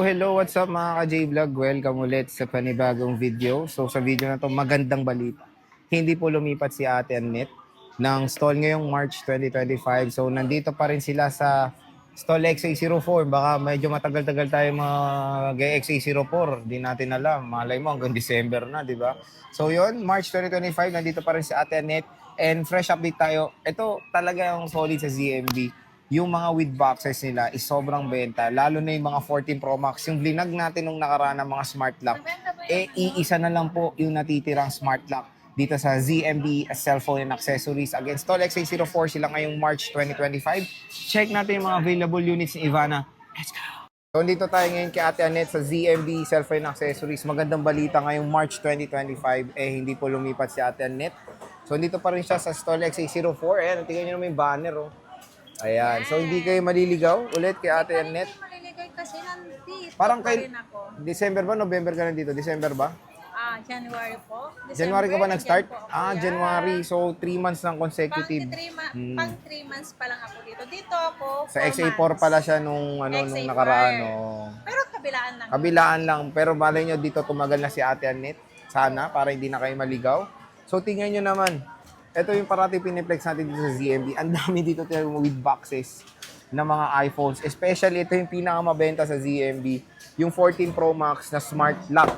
Hello, what's up mga ka-J-Vlog? Welcome ulit sa panibagong video. So sa video na to, magandang balita. Hindi po lumipat si Ate Annette ng stall ngayong March 2025. So nandito pa rin sila sa stall XA04. Baka medyo matagal-tagal tayo mag-XA04. Di natin alam. Malay mo hanggang December na, di ba? So yun, March 2025, nandito pa rin si Ate Annette. And fresh update tayo. Ito talaga yung solid sa ZMB. Yung mga with boxes nila is sobrang benta. Lalo na yung mga 14 Pro Max. Yung blinag natin nung nakaraan ng mga smart lock, iisa na lang po yung natitirang smart lock dito sa ZMB Cellphone and Accessories. Again, Stall XA04 sila ngayong March 2025. Check natin yung mga available units ni Ivana. Let's go! So, dito tayo ngayon kay Ate Annette sa ZMB Cellphone and Accessories. Magandang balita ngayong March 2025. Hindi po lumipat si Ate Annette. So, dito pa rin siya sa Stall XA04. Ayan, tingnan nyo naman yung banner, oh. Ayan. So, hindi kayo maliligaw ulit kay Ate Annette? Hindi maliligaw kasi nandito Parang pa kay rin ako. December ba? November ka nandito? December ba? January po. January ka ba nag-start? December po ako. January. So, 3 months ng consecutive. Pang 3 months pa lang ako dito. Dito ako, Sa 4 XA4 months. pala siya nung XA4. nakaraan. Oh. Pero kabilaan lang. Kabilaan lang. Pero malay nyo, dito tumagal na si Ate Annette. Sana, para hindi na kayo maligaw. So, tingnan nyo naman. Ito yung parati piniplex natin dito sa ZMB. Ang dami dito with boxes na mga iPhones. Especially, ito yung pinakamabenta sa ZMB. Yung 14 Pro Max na smart lock.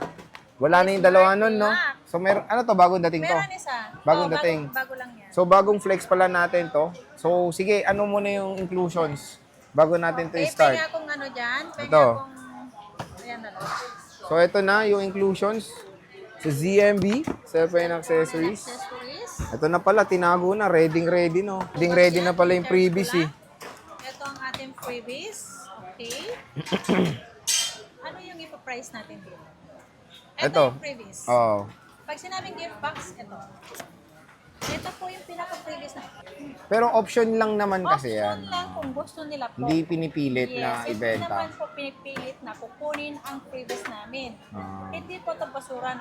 Wala na yung dalawa nun, no? So, meron, ano to? Bagong dating to? Meron isa. Bagong dating. Bago lang yan. So, bagong flex pala natin to. So, sige, ano muna yung inclusions bago natin to i-start? Penga akong ano dyan. Penga Ito. akong... Ayan na lang. So, ito na yung inclusions sa ZMB, Cellphone Accessories. Accessories. Ito na pala, tinago na. Ready, no? Ready na pala yung previous, eh. Ito ang ating freebies. Okay. Ano yung ipa-price natin dito? Ito. Yung freebies. Oh. Pag sinabing gift box, ito. Ito po yung pinaka-freebies na. Pero option lang naman kasi yan. Option lang kung gusto nila po. Hindi pinipilit na Hindi ibenta. naman po pinipilit na kukunin ang freebies namin. Hindi po ito basura,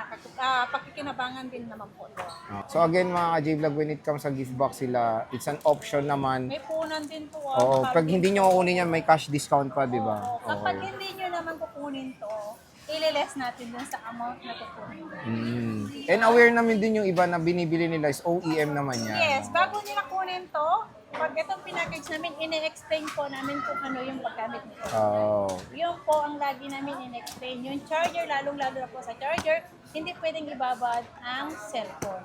pakikinabangan din naman po ito. So again, mga ka-J-Vlog, when it comes sa gift box sila, it's an option naman. May punan din po. Oo, pag hindi nyo kukunin yan, may cash discount pa, di ba? Oo. Kapag hindi nyo naman kukunin to, ililess natin dun sa amount na kukunin. And aware namin din yung iba na binibili nila is OEM naman yan. Yes, bago nila kunin to, pag itong pinackage namin, ine-explain po namin kung ano yung paggamit nito. Oh. Yun po ang lagi namin in-explain. Yung charger, lalong-lalo na po sa charger, hindi pwedeng ibabad ang cellphone.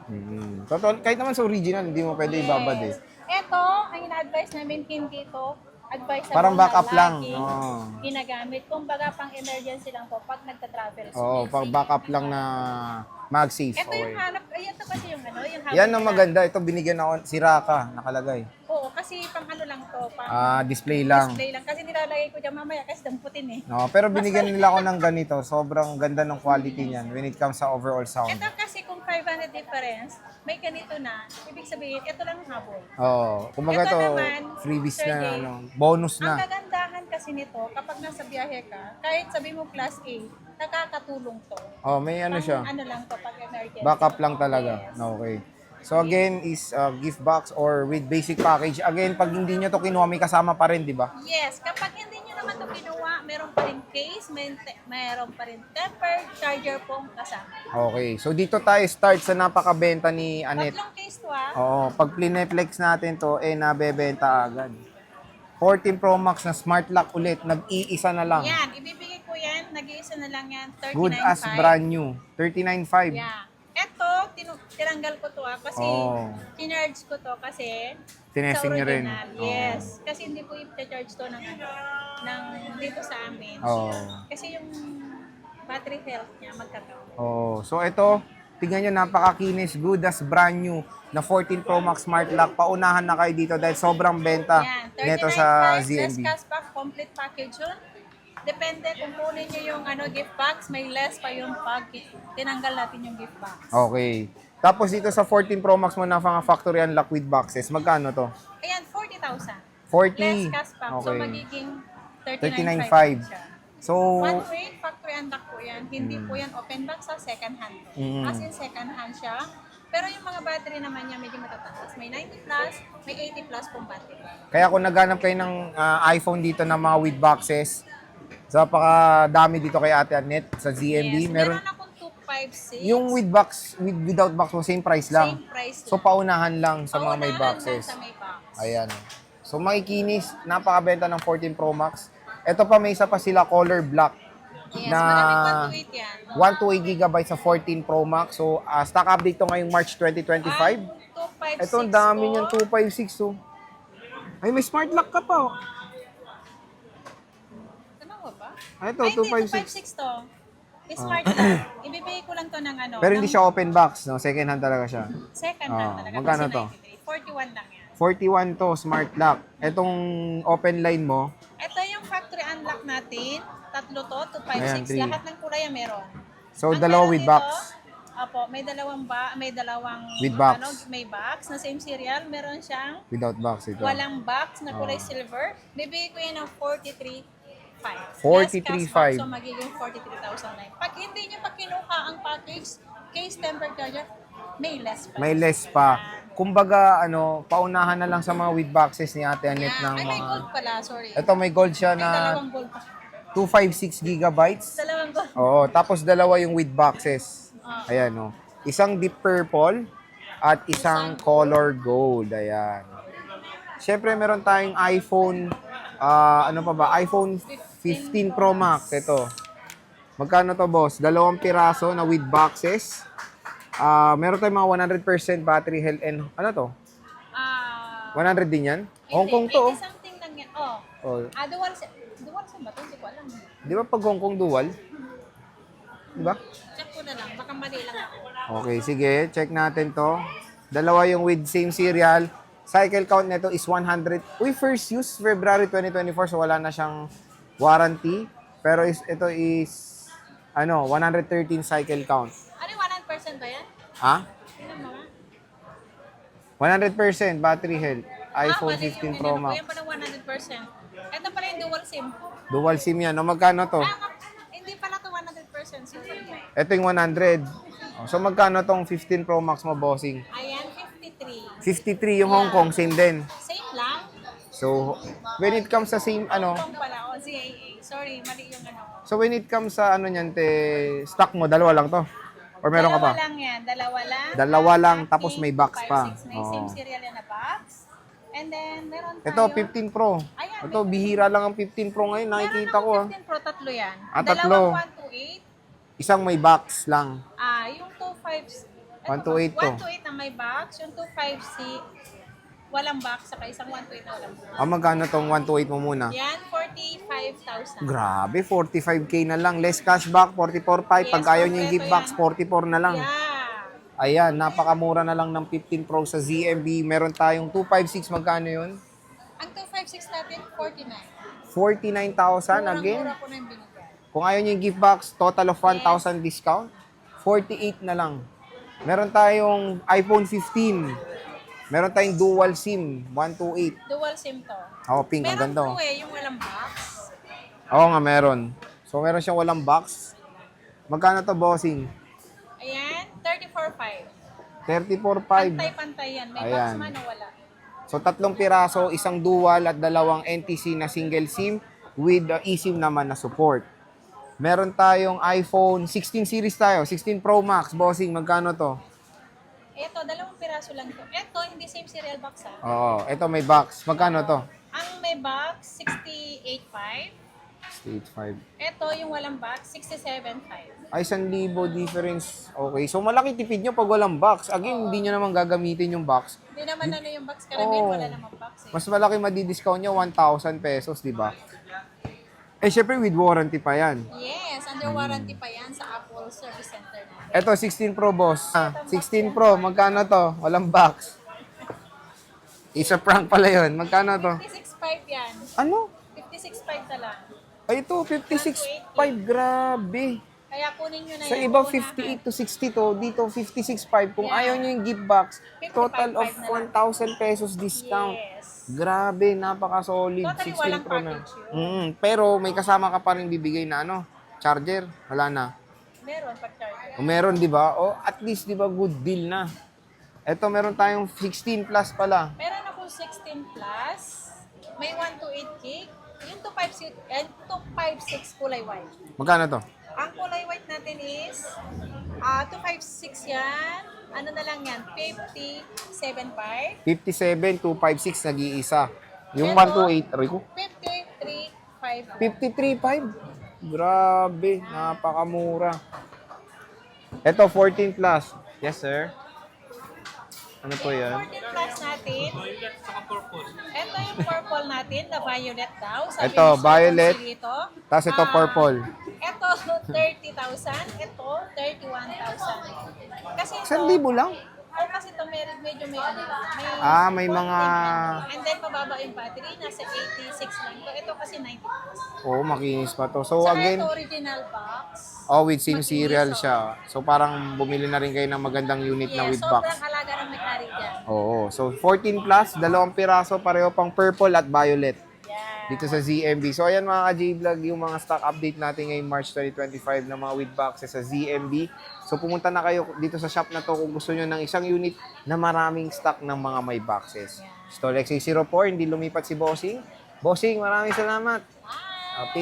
Totoo, kahit naman sa original, hindi mo pwede ibabad eh. Ito, ang ina-advise namin, hindi to advisable Parang backup na lang. laging Oo. ginagamit. Kung baga pang emergency lang po pag nagta-travel. Oo, pag backup lang na mag-safe. Ito yung Okay. hanap, ay ito kasi yung ano, yung habang Yan ang nila. maganda. Ito binigyan ako, si Raka, nakalagay. Oo, kasi pang ano lang to, pang Display lang. display lang. Kasi nilalagay ko dyan mamaya kasi damputin eh. No, pero binigyan nila ako ng ganito. Sobrang ganda ng quality niyan when it comes sa overall sound. Ito kasi kung 500 difference, may ganito na, ibig sabihin, ito lang ang habol. Oo. Kumbaga Ito to, naman, freebies Sir na, Jay, ano, bonus Ang na. kagandahan kasi nito, kapag nasa biyahe ka, kahit sabi mo class A, nakakatulong to. Oh, may ano Pang siya. ano lang to pag emergency. Backup lang talaga. Yes. Okay. So again is gift box or with basic package. Again, pag hindi nyo to kinuha, may kasama pa rin, di ba? Yes, kapag hindi nyo naman ito kinuha, meron pa rin case, meron pa rin temper, charger pong kasama. Okay. So dito tayo start sa napakabenta ni Annette. Tatlong case to ah. Oo. Pag plineflex natin to, nabebenta agad. 14 Pro Max na smart lock ulit. Nag-iisa na lang. Yan, ibibigay ko yan, nag-iisa na lang yan, 39.5. Good as brand new. 39.5. Yeah. Eto, tinanggal ko to kasi Oh. kinarge ko to kasi Tinesting sa nyo rin. original. Yes. Kasi hindi ko i-charge to ng dito sa amin. Oo. Kasi yung battery health niya magkataon. Oh, so ito, tingnan nyo, napakakinis, good as brand new na 14 Pro Max Smart Lock. Paunahan na kayo dito dahil sobrang benta Yan, neto sa 39.5 less ZMB. cashback, complete package yun. Depende kung kunin nyo yung gift box, may less pa yung pag tinanggal natin yung gift box. Okay. Tapos dito sa 14 Pro Max mo na mga factory unlock with boxes, magkano to? Ayan, 40,000. 40. Less cashback. So Okay. magiging 39.5. 39.5 siya. So, One way, factory unlock po yan. Hindi po yan open box sa second hand. As in second hand siya. Pero yung mga battery naman niya medyo matataas. May 90 plus, may 80 plus pong battery. kaya kung naghanap kayo ng iPhone dito na mga with boxes, So, napakadami dito kay Ate Annette sa ZMB. Yes, meron akong 256. Yung with box, without box mo, same price lang. Same price So, lang. paunahan lang sa mga may Paunahan boxes. lang sa may box. Ayan. So, makikinis, napakabenta ng 14 Pro Max. Ito pa, may isa pa sila color black. Yes, Na maraming 128 yan. 128 GB sa 14 Pro Max. So, stock update to ngayong March 2025. 256 Ito, ang dami po. niyan, 256. Oh. Ay, may smart lock ka pa. Oh. Tama ba ba? Ay, ito, Ay, hindi, 256. 256 to. Smart lang. Ibibigay ko lang to ng ano. Pero hindi ng siya open box, no? Second hand talaga siya. second hand talaga. Magkano kasi to? 93. 41 lang yan. 41 to, smart lock. Etong open line mo, Ito yung factory unlock natin. Tatlo to, Ayan, 256. three. Lahat ng kulay yan meron. so Ang dalawa meron with dito, box. Opo, may dalawang With box. may box na same serial. Meron siyang Without box ito. walang box na kulay silver. Bibigay ko yan ng 43,500. 43,500. So magiging 43,009. Pag hindi nyo pa kinuha ang package, case tempered charger, may less pa. May less pa. Kumbaga, paunahan na lang sa mga with boxes ni Ate Annette Yeah. ng Ay, may mga... gold pala, sorry. Ito, may gold siya May na dalawang gold pa. 256 gigabytes. Dalawang gold. Oo, tapos dalawa yung with boxes. Ah. Ayan, oh. Isang deep purple at isang color gold. Ayan. Siyempre, meron tayong iPhone, ano pa ba? iPhone 15 Pro Max. Ito. Magkano to, boss? Dalawang piraso na with boxes. Meron tayong mga 100% battery health and, ano to? 100 din yan? Hong Kong to, oh. 80 something lang yan. Oh. Oh. Dual SIM ba ito? Hindi ko alam. Di ba pag Hong Kong dual? Di ba? Check ko na lang. Baka mali lang ako. Okay, sige. Check natin to. Dalawa yung with same serial. Cycle count nito is 100. Uy, first use February 2024, so wala na siyang warranty. Pero ito is 113 cycle count. Ano yung 100% ba yan? Ha? Ano mga? 100% battery health. iPhone mali 15 yung Pro inano ko. Max. Yan pala 100%. Ito pala yung dual SIM. Dual SIM yan. No, magkano to? Hindi pala to 100%. Super high. Ito yung 100. Oh, so magkano tong 15 Pro Max mo, bossing? Ayan, 53. 53 yung Hong Kong, same din. Same lang. So, when it comes sa same, Itong pala, ZAA. Sorry, mali yung ano ko. So, when it comes sa niyan, stock mo, dalawa lang to? Or meron ka pa? Dalawa lang yan. Dalawa lang. Dalawa lang, Active tapos may box pa. 256. May same Oo. serial yan na box. And then, meron tayo. Ito, 15 Pro. Ayan, Ito, bihira lang ang 15 Pro ngayon. Nakikita ko, Meron akong 15 Pro, tatlo yan. tatlo. Dalawang 128. Isang may box lang. Yung 25. 128 to. 128 na may box. Yung 256, walang box. Saka isang 128 na walang box. Magkano tong 128 mo muna? Yan, 45,000. Grabe, 45K na lang. Less cashback, 44.5. Pag Yes, ayaw nyo yung kompleto gift box, yan. 44 na lang. Yeah. Ayan, napakamura na lang ng 15 Pro sa ZMB. Meron tayong 256, magkano yun? Ang 256 natin, 49. 49,000 again. Murang-mura ko na yung binigay. Kung ayaw nyo yung gift box, total of 1,000 discount. 48 na lang. Meron tayong iPhone 15. Meron tayong dual SIM, 128. Dual SIM to. Pink, ang Meron ganda. po yung walang box. Oo nga, meron. So, meron siyang walang box. Magkano to, bossing? Ayan, 34,500. 34.5. Pantay-pantay yan. May Ayan. box man o wala. So, 3 piraso, isang dual at 2 NTC na single SIM with eSIM naman na support. Meron tayong iPhone 16 series tayo, 16 Pro Max. Bossing, magkano to? Ito, 2 piraso lang to. Ito, hindi same serial box ha. Oo, ito may box. Magkano to? Ang may box, 68,500. 8.5. Ito, yung walang box, 67,500. Ay, 1,000 difference. Okay, so malaki tipid nyo pag walang box. Again, hindi nyo naman gagamitin yung box. Hindi naman ano yung box. Karamihan wala namang box eh. Mas malaki madi-discount nyo, 1,000 pesos, di ba? Syempre with warranty pa yan. Yes, under warranty pa yan sa Apple Service Center natin. Eto, 16 Pro, boss. 16 Pro, magkano to? Walang box. Isa prank pala yun. Magkano to? 56,500 yan. Ano? 56,500 na lang. Ay, ito, 56.5. Grabe. Kaya kunin nyo na Sa yan. iba, unahan. 58 to 62. Dito, 56.5. Kung Yeah. ayaw nyo yung gift box, total of 55 na lang. 1,000 pesos discount. Yes. Grabe, napaka-solid. Totally 16 walang Pro na. package yun. Pero may kasama ka pa rin bibigay na charger. Wala na. Meron pag charger. O meron, di ba? O at least, di ba, good deal na. Ito, meron tayong 16 plus pala. Meron akong 16 plus. May 128 gig. yung 256, and 256 kulay white. Magkano to? Ang kulay white natin is 256 yan. Ano na lang yan? 57.5. 57, 256, nag-iisa. Yung Ito, 128, Rico? 53.5. 53.5. Grabe, napakamura. Ito, 14 plus. Yes, sir. Ano po yan? 14 plus natin. Ito yung purple natin, the violet daw. Sabi Ito, ni Sir violet. Consilito. Tapos ito, purple. Ito, 30,000. Ito, 31,000. Kasi ito, 1,000 lang? kasi ito medyo may ano, May mga... and then pababa yung battery, nasa 86 lang ito. Ito kasi 90 plus. Oo, makinis pa to. So, Saka again, ito, original box. with SIM Makinis, serial oh. siya. So, parang bumili na rin kayo ng magandang unit na Yes, with sobrang box. alaga ng may-ari dyan. Oo. So, 14 plus, 2 piraso, pareho pang purple at violet. Yeah. Dito sa ZMB. So, ayan mga ka-J-Vlog, yung mga stock update natin ngayong March 2025 ng mga with boxes sa ZMB. So, pumunta na kayo dito sa shop na to kung gusto nyo ng isang unit na maraming stock ng mga may boxes. Stolex A04, hindi lumipat si Bossing. Bossing, maraming salamat. Bye! Okay.